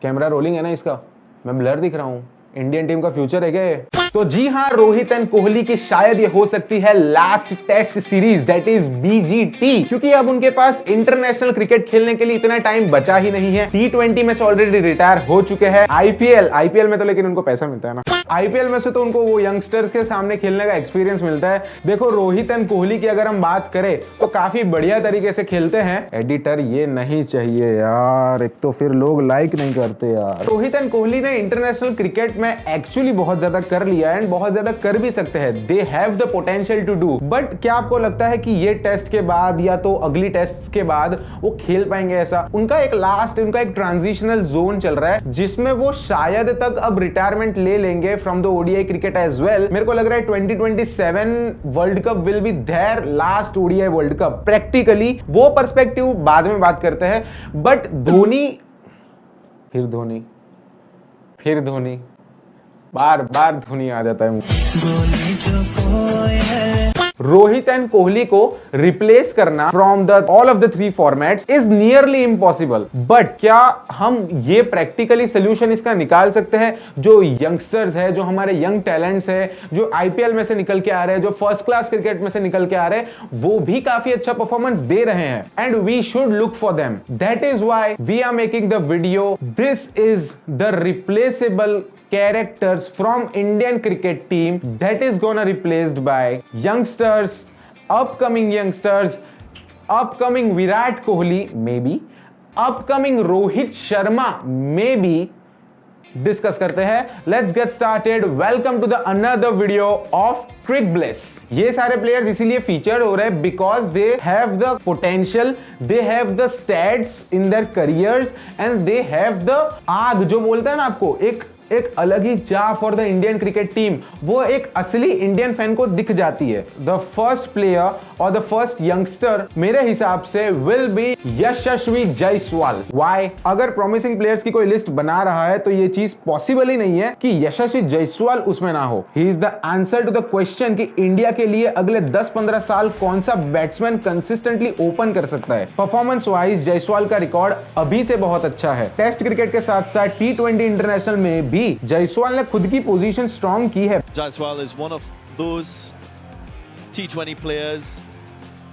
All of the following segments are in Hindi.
कैमरा रोलिंग है ना इसका, मैं ब्लर दिख रहा हूं। इंडियन टीम का फ्यूचर है क्या ये? तो जी हाँ, रोहित एंड कोहली की शायद ये हो सकती है last test series, that is BGT, क्योंकि अब उनके पास इंटरनेशनल क्रिकेट खेलने के लिए इतना टाइम बचा ही नहीं है। T20 में से ऑलरेडी रिटायर हो चुके हैं। आईपीएल में तो लेकिन उनको पैसा मिलता है ना, आईपीएल में से तो उनको वो यंगस्टर्स के सामने खेलने का एक्सपीरियंस मिलता है। देखो रोहित एंड कोहली की अगर हम बात करें तो काफी बढ़िया तरीके से खेलते हैं। एडिटर ये नहीं चाहिए यार, एक तो फिर लोग लाइक नहीं करते यार। रोहित एंड कोहली ने इंटरनेशनल क्रिकेट में एक्चुअली बहुत ज्यादा कर लिया एंड बहुत ज्यादा कर भी सकते हैं। They have the potential to do, but क्या आपको लगता है कि ये टेस्ट के बाद या तो अगली टेस्ट के बाद वो खेल पाएंगे? ऐसा उनका एक ट्रांजिशनल जोन चल रहा है जिसमें वो शायद तक अब रिटायरमेंट ले लेंगे from the ODI cricket as well. मेरे को लग रहा है 2027 World Cup will be their last ODI World Cup practically. वो पर्सपेक्टिव बाद में बात करते हैं, बट धोनी फिर धोनी बार बार धोनी आ जाता है। रोहित एंड कोहली को रिप्लेस करना from the all of the three formats is nearly impossible, but क्या हम ये प्रैक्टिकली सोल्यूशन इसका निकाल सकते हैं? जो यंगस्टर्स है, जो हमारे यंग टैलेंट्स है, जो आईपीएल में से निकल के आ रहे हैं, जो फर्स्ट क्लास क्रिकेट में से निकल के आ रहे हैं, वो भी काफी अच्छा परफॉर्मेंस दे रहे हैं and we should look for them. That is why we are making the video. This is the replaceable characters from Indian cricket team that is gonna replaced by youngsters, upcoming Virat Kohli, maybe upcoming Rohit Sharma, maybe discuss करते हैं। Let's get started. Welcome to the another video of Crick Bliss. ये सारे प्लेयर्स इसीलिए फीचर हो रहे हैं because they have the potential, they have the stats in their careers and they have the आग, जो बोलते हैं ना आपको, एक अलग ही चाह for the Indian cricket team, वो एक असली इंडियन फैन को दिख जाती है। द फर्स्ट प्लेयर और द फर्स्ट यंगस्टर मेरे हिसाब से will be Yashasvi Jaiswal. Why? अगर प्रॉमिसिंग प्लेयर्स की कोई लिस्ट बना रहा है तो ये चीज पॉसिबल ही नहीं है कि यशस्वी जायसवाल उसमें ना हो। He is the answer to the question कि इंडिया के लिए अगले 10-15 साल कौन सा बैट्समैन कंसिस्टेंटली ओपन कर सकता है। परफॉर्मेंस वाइज जायसवाल का रिकॉर्ड अभी से बहुत अच्छा है। टेस्ट क्रिकेट के साथ साथ T20 इंटरनेशनल में भी जायसवाल ने खुद की पोजीशन स्ट्रॉन्ग की है। Jaiswal is one of those T20 players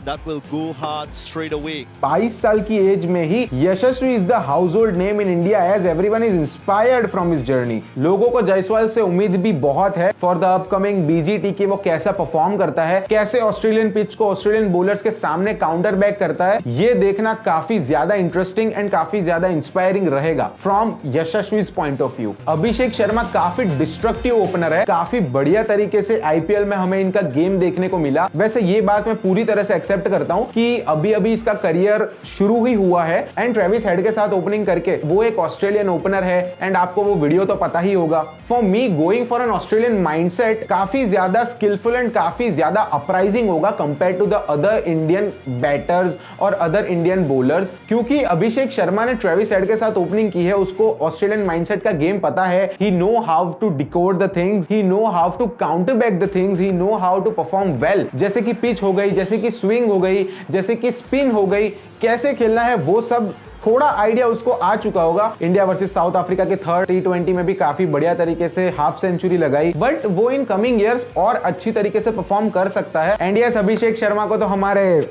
that will go hard straight away. 22 साल की एज में ही Yashasvi is the household name in India as everyone is inspired from his journey. लोगों को जायसवाल से उम्मीद भी बहुत है फॉर द अपकमिंग बीजीटी कि वो कैसा परफॉर्म करता है, कैसे ऑस्ट्रेलियन पिच को ऑस्ट्रेलियन बॉलर्स के सामने काउंटर बैक करता है। ये देखना काफी ज्यादा इंटरेस्टिंग एंड काफी ज्यादा इंस्पायरिंग रहेगा from यशस्वी's point of view. Abhishek Sharma काफी डिस्ट्रक्टिव ओपनर है, काफी बढ़िया तरीके से आईपीएल में हमें इनका गेम देखने को मिला। वैसे ये बात मैं पूरी तरह से एक्सेप्ट करता हूं कि अभी इसका करियर शुरू ही हुआ है एंड ट्रेविस हेड के साथ ओपनिंग करके वो एक ऑस्ट्रेलियन ओपनर है एंड आपको वो वीडियो तो पता ही होगा। For me going for an Australian mindset काफी ज्यादा स्किलफुल एंड काफी ज्यादा अपराइजिंग होगा compare to the other Indian batters और अदर इंडियन बॉलर्स, क्योंकि अभिषेक शर्मा ने ट्रेविस हेड के साथ ओपनिंग की है, उसको ऑस्ट्रेलियन माइंडसेट का गेम पता है। He know how to decode the things, he know how to counter back the things, he know how to perform well. जैसे कि पिच हो गई, जैसे कि स्विंग हो गई, जैसे कि स्पिन हो गई, कैसे खेलना है वो सब थोड़ा आइडिया उसको आ चुका होगा। इंडिया वर्सेस साउथ अफ्रीका के थर्ड T20 में भी काफी बढ़िया तरीके से हाफ सेंचुरी लगाई, बट वो इन कमिंग ईयर्स और अच्छी तरीके से परफॉर्म कर सकता है। एंड यस, अभिषेक शर्मा को तो हमारे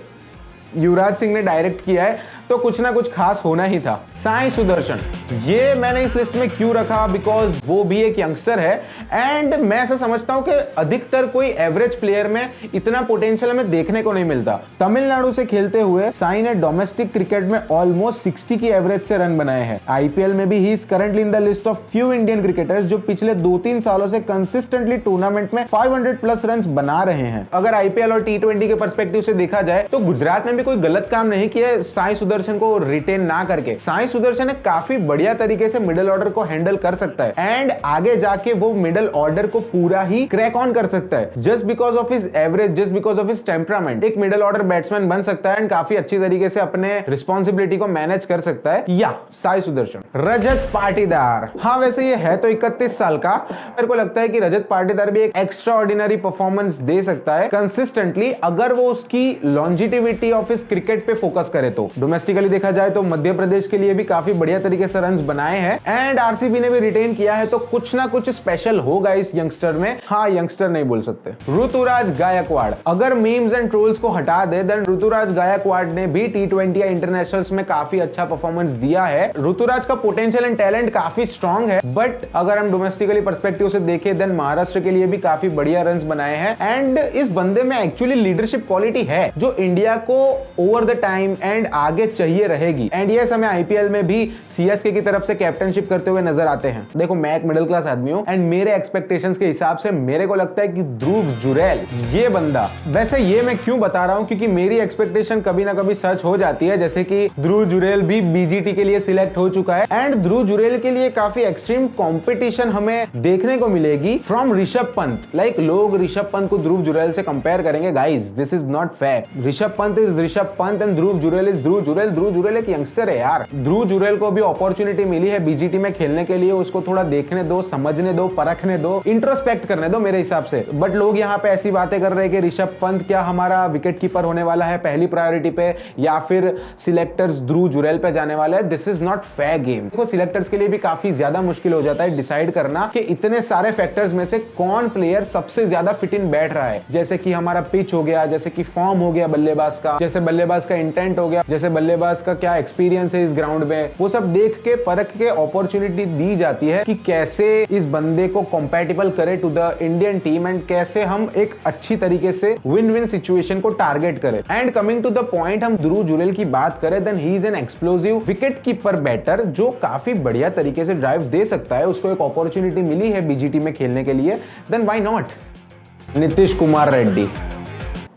युवराज सिंह ने डायरेक्ट किया है, तो कुछ ना कुछ खास होना ही था। साई सुदर्शन, ये मैंने इस लिस्ट में क्यों रखा? बिकॉज वो भी एक यंगस्टर है एंड मैं ऐसा समझता हूं कि अधिकतर कोई एवरेज प्लेयर में इतना पोटेंशियल हमें देखने को नहीं मिलता। तमिलनाडु से खेलते हुए साई ने डोमेस्टिक क्रिकेट में ऑलमोस्ट 60 की एवरेज से रन बनाए हैं। आईपीएल में भी he is currently in the list of few Indian cricketers जो पिछले 2-3 सालों से कंसिस्टेंटली टूर्नामेंट में 500 प्लस रन बना रहे हैं। अगर आईपीएल और T20 के पर्सपेक्टिव से देखा जाए तो गुजरात ने भी कोई गलत काम नहीं किया साई सुदर्शन को रिटेन ना करके। साई सुदर्शन काफी बढ़िया तरीके से मिडिल ऑर्डर को हैंडल कर सकता है एंड आगे जाके वो मिडिल ऑर्डर को पूरा ही क्रैक ऑन कर सकता है just because of his average, just because of his temperament. एक मिडिल ऑर्डर बैट्समैन बन सकता है एंड काफी अच्छी तरीके से अपने रिस्पॉन्सिबिलिटी को मैनेज कर सकता है। या साई सुदर्शन। रजत पाटीदार, हाँ वैसे ये है तो 31 साल का, मेरे को लगता है कि रजत पाटीदार भी एक एक्स्ट्रा ऑर्डिनरी परफॉर्मेंस दे सकता है कंसिस्टेंटली अगर वो उसकी लॉन्जिटिविटी ऑफ हिज क्रिकेट पे फोकस करे तो। डोमेस्टिक डोमेस्टिकली देखा जाए तो मध्य प्रदेश के लिए भी काफी बढ़िया तरीके से रन्स बनाए हैं एंड आरसीबी ने भी रिटेन किया है, तो कुछ ना कुछ स्पेशल होगा इस यंगस्टर में। हाँ, यंगस्टर नहीं बोल सकते। ऋतुराज गायकवाड़, अगर मीम्स एंड ट्रोल्स को हटा दे देन ऋतुराज गायकवाड़ ने भी T20 या इंटरनेशनल्स में काफी अच्छा परफॉर्मेंस दिया है। ऋतुराज का पोटेंशियल एंड टैलेंट काफी स्ट्रॉन्ग है, बट अगर हम डोमेस्टिकली पर्सपेक्टिव से देखें देन महाराष्ट्र के लिए भी काफी बढ़िया रन्स बनाए हैं एंड इस बंदे में एक्चुअली लीडरशिप क्वालिटी है जो इंडिया को ओवर द टाइम एंड आगे चाहिए रहेगी। एंड यस, हमें आईपीएल में भी सीएसके की तरफ से कैप्टनशिप करते हुए नजर आते हैं। देखो, मैं एक मिडिल क्लास आदमी हूं एंड मेरे एक्सपेक्टेशंस के हिसाब से मेरे को लगता है कि ध्रुव जुरैल ये बंदा, वैसे ये मैं क्यों बता रहा हूं क्योंकि मेरी एक्सपेक्टेशन कभी ना कभी सच हो जाती है, जैसे कि ध्रुव जुरैल भी बीजीटी के लिए सिलेक्ट हो चुका है एंड ध्रुव जुरैल के लिए काफी एक्सट्रीम कंपटीशन हमें देखने को मिलेगी फ्रॉम ऋषभ पंत। लाइक लोग ऋषभ पंत को ध्रुव जुरैल से कंपेयर करेंगे, guys this is not fair. Rishabh Pant is Rishabh Pant and Dhruv Jurel is Dhruv Jurel. Dhruv Jurel एक यंगस्टर है यार। ध्रुव जुरैल को भी अपॉर्चुनिटी मिली है बीजीटी में खेलने के लिए, उसको थोड़ा देखने दो, समझने दो, परखने दो, इंट्रोस्पेक्ट करने दो मेरे हिसाब से। बट लोग यहाँ पे ऐसी बातें कर रहे हैं कि ऋषभ पंत क्या हमारा विकेट कीपर होने वाला है पहली प्रायोरिटी पे या फिर सिलेक्टर्स ध्रुव जुरैल पे जाने वाले हैं। This is not fair game. देखो, सिलेक्टर्स के लिए भी काफी ज्यादा मुश्किल हो जाता है डिसाइड करना कि इतने सारे फैक्टर्स में से कौन प्लेयर सबसे ज्यादा फिट इन बैठ रहा है, जैसे कि हमारा पिच हो गया, जैसे कि फॉर्म हो गया बल्लेबाज का, जैसे बल्लेबाज का इंटेंट हो गया, जैसे बल्लेबाज का क्या एक्सपीरियंस है इस ग्राउंड में, वो सब देख के परख के अपॉर्चुनिटी दी जाती है कि कैसे इस बंदे को कंपैटिबल करे to the Indian team and कैसे हम एक अच्छी तरीके से विन विन सिचुएशन को टारगेट करें। And coming to the point, हम ध्रुव जुरैल की बात करें then he is an explosive wicket keeper batter जो काफी बढ़िया तरीके से ड्राइव दे सकता है। उसको एक अपॉर्चुनिटी मिली है बीजीटी में खेलने के लिए, then why not. Nitish Kumar Reddy,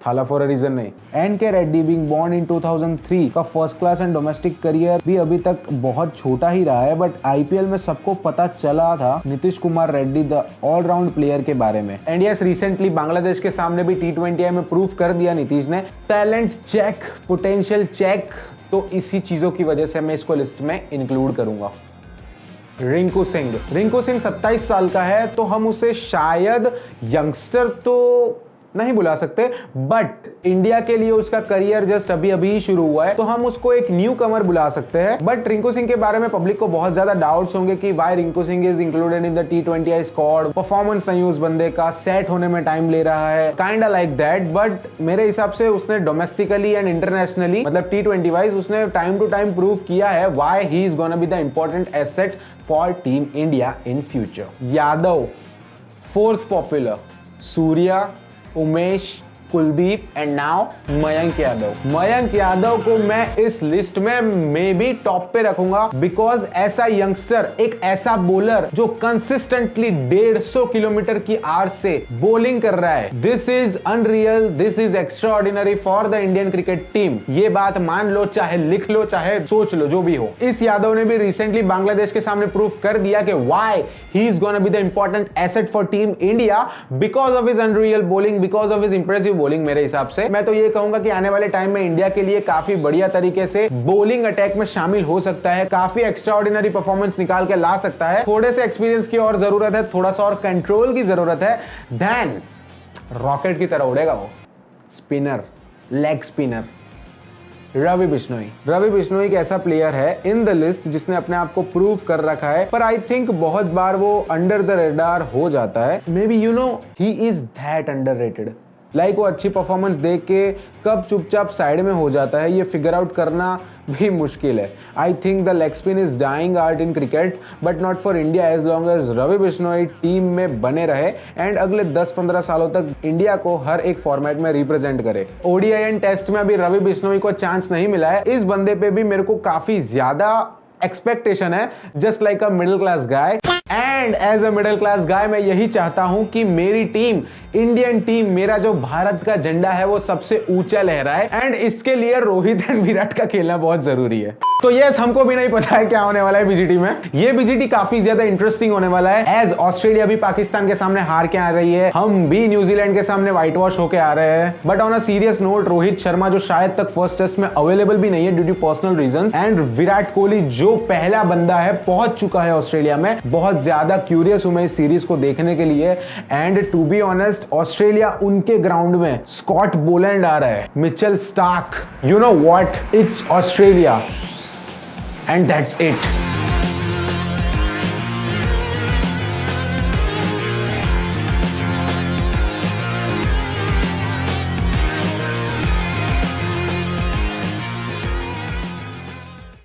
Thala for a reason नहीं। NK. Reddy being born in 2003 का first class and domestic career भी अभी तक बहुत छोटा ही रहा है, बट आईपीएल में सबको पता चला था Nitish Kumar Reddy the allround player के बारे में। एंड यस, रिसेंटली बांग्लादेश के सामने भी T20 में प्रूव कर दिया नीतीश ने। टैलेंट चेक, पोटेंशियल चेक, तो इसी चीजों की वजह से मैं इसको लिस्ट में इंक्लूड करूंगा। रिंकू सिंह 27 साल का है, तो हम उसे शायद यंगस्टर तो नहीं बुला सकते, बट इंडिया के लिए उसका करियर जस्ट अभी अभी शुरू हुआ है, तो हम उसको एक न्यू कमर बुला सकते हैं। बट रिंकू सिंह के बारे में पब्लिक को बहुत ज्यादा डाउट्स होंगे कि why Rinku Singh is included in the T20 squad, performance नहीं उस बंदे का, सेट होने में टाइम ले रहा है, काइंडा लाइक दैट। बट मेरे हिसाब से उसने डोमेस्टिकली एंड इंटरनेशनली, मतलब T20 वाइज, उसने टाइम टू टाइम प्रूव किया है why he is gonna be the important asset for team India in future. Yadav 4th popular, Surya, Umesh, Kuldeep and now Mayank Yadav. Mayank Yadav को मैं इस लिस्ट में मे बी टॉप पे रखूंगा बिकॉज ऐसा यंगस्टर, एक ऐसा बॉलर जो कंसिस्टेंटली 150 किलोमीटर की आवर से बॉलिंग कर रहा है, this is unreal, this is extraordinary for the Indian cricket team. ये बात मान लो, चाहे लिख लो, चाहे सोच लो, जो भी हो। इस यादव ने भी रिसेंटली बांग्लादेश के सामने प्रूफ कर दिया कि why he is gonna be the important asset for team India because of his unreal bowling, because of his impressive bowling. मेरे हिसाब से मैं तो ये कहूंगा कि आने वाले टाइम में इंडिया के लिए काफी बढ़िया तरीके से बॉलिंग अटैक में शामिल हो सकता है, काफी एक्स्ट्राऑर्डिनरी परफॉर्मेंस निकाल के ला सकता है। थोड़े से एक्सपीरियंस की और जरूरत है, थोड़ा सा और कंट्रोल की जरूरत है, देन रॉकेट की तरह उड़ेगा वो। Spinner, leg spinner, Ravi Bishnoi. Ravi Bishnoi एक ऐसा प्लेयर है इन द लिस्ट जिसने अपने आप को प्रूव कर रखा है, पर आई थिंक बहुत बार वो अंडर द रेडार हो जाता है। May be you know he is that underrated. Like वो अच्छी परफॉर्मेंस देख के कब चुपचाप साइड में हो जाता है, ये फिगर आउट करना भी मुश्किल है। I think the leg spin is dying art in cricket, but not for India as long as Ravi Bishnoi team में बने रहे एंड अगले 10-15 सालों तक इंडिया को हर एक फॉर्मेट में रिप्रेजेंट करे। ओडीआई एंड टेस्ट में अभी रवि बिश्नोई को चांस नहीं मिला है। इस बंदे पे भी मेरे को काफी ज्यादा एक्सपेक्टेशन है, just like a middle class guy. And as a middle class guy मैं यही चाहता हूं कि मेरी टीम, इंडियन टीम, मेरा जो भारत का झंडा है वो सबसे ऊंचा लहराए एंड इसके लिए रोहित एंड विराट का खेलना बहुत जरूरी है। तो यस, हमको भी नहीं पता है क्या होने वाला है बीजीटी में। ये बीजीटी काफी ज्यादा इंटरेस्टिंग होने वाला है एज ऑस्ट्रेलिया भी पाकिस्तान के सामने हार के आ रही है, हम भी न्यूजीलैंड के सामने व्हाइट वॉश होके आ रहे हैं। But on a serious note, Rohit Sharma जो शायद तक फर्स्ट टेस्ट में अवेलेबल भी नहीं है due to personal reasons, and Virat Kohli जो पहला बंदा है पहुंच चुका है ऑस्ट्रेलिया में, बहुत बहुत ज्यादा क्यूरियस हूं मैं इस सीरीज को देखने के लिए। And to be honest, Australia उनके ग्राउंड में स्कॉट बोलैंड आ रहा है, Mitchell Starc, you know what, it's Australia and that's it.